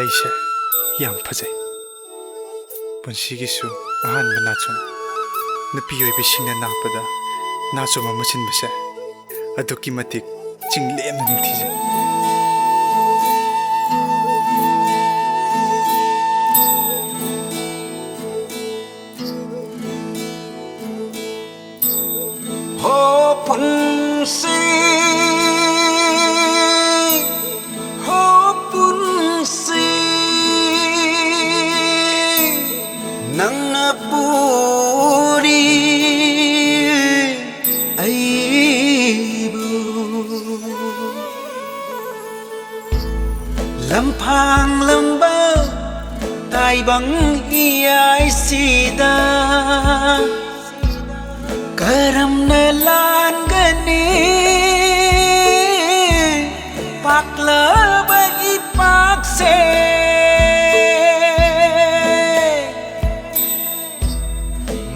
ꯂꯩꯁꯦ ꯌꯥꯝ ꯐꯖꯩ ꯄꯨꯟꯁꯤꯒꯤꯁꯨ ꯑꯍꯥꯟꯕ ꯅꯥꯆꯨꯝ ꯅꯨꯄꯤ ꯑꯣꯏꯕꯤꯁꯤꯡꯅ ꯅꯥꯞꯄꯗ ꯅꯥꯆꯨꯝ ꯑꯃ ꯆꯤꯟꯕꯁꯦ ꯑꯗꯨꯛꯀꯤ ꯃꯇꯤꯛ ꯆꯤꯡꯂꯦꯝꯅ ꯅꯤꯡꯊꯤꯖꯩ Punsi ho punsi nang napuri aibu lampang lamba tai bang iai sida karamna langani pakla bai pakse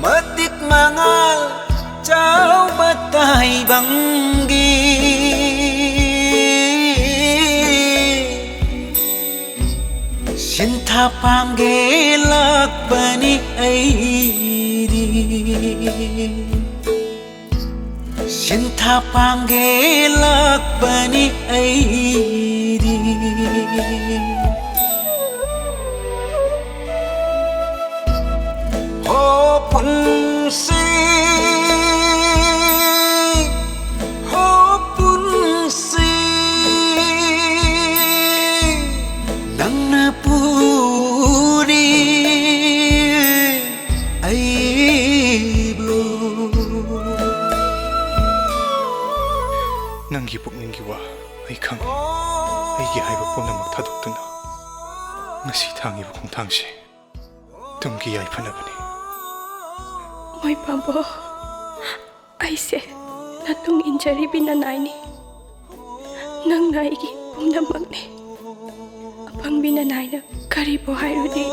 matik mangal chau batai bangi sintha pangge lakbani airi Sintha panggelak bani airi Ho punsi Ho punsi Nang napuri aibu ꯅꯪꯒꯤ ꯄꯨꯛꯅꯤꯡꯒꯤ ꯋꯥ ꯑꯩ ꯈꯪꯏ ꯑꯩꯒꯤ ꯍꯥꯏꯕ ꯄꯨꯝꯅꯃꯛ ꯊꯥꯗꯣꯛꯇꯨꯅ ꯉꯁꯤ ꯊꯥꯡꯉꯤꯕ ꯈꯣꯡꯊꯥꯡꯁꯤ ꯇꯨꯡꯒꯤ ꯌꯥꯏꯐꯅꯕꯅꯤ ꯃꯣꯏꯄꯥꯕꯣ ꯑꯩꯁꯦ ꯅꯇꯨꯡ ꯏꯟꯖꯔꯤꯕꯤ ꯅꯅꯥꯏꯅꯤ ꯅꯪꯅ ꯑꯩꯒꯤ ꯄꯨꯝꯅꯃꯛꯅꯤ ꯑꯄꯪꯕꯤ ꯅꯅꯥꯏꯅ ꯀꯔꯤꯕꯨ ꯍꯥꯏꯔꯨꯅꯤ